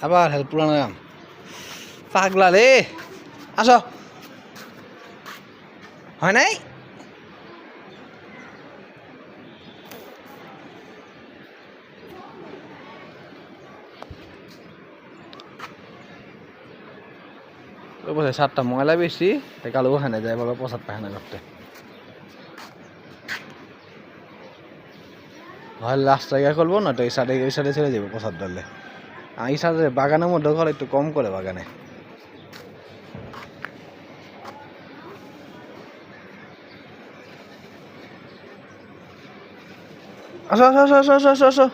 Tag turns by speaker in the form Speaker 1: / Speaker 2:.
Speaker 1: আবার হেল্প পুরানো গান পাগলা রে আসো হয় নাই বসে 7টা ময়লা বেশি কালো ওখানে যায় বলো প্রসাদ পায়খানা করতে হয় লাস্ট জায়গা করবো না তো এই সাইডে ছেড়ে যাবো প্রসাদ ডাললে এই সাইডে বাগানের মধ্যে ঘর একটু কম করে বাগানে আসো আসো আসো আসো আসো আসো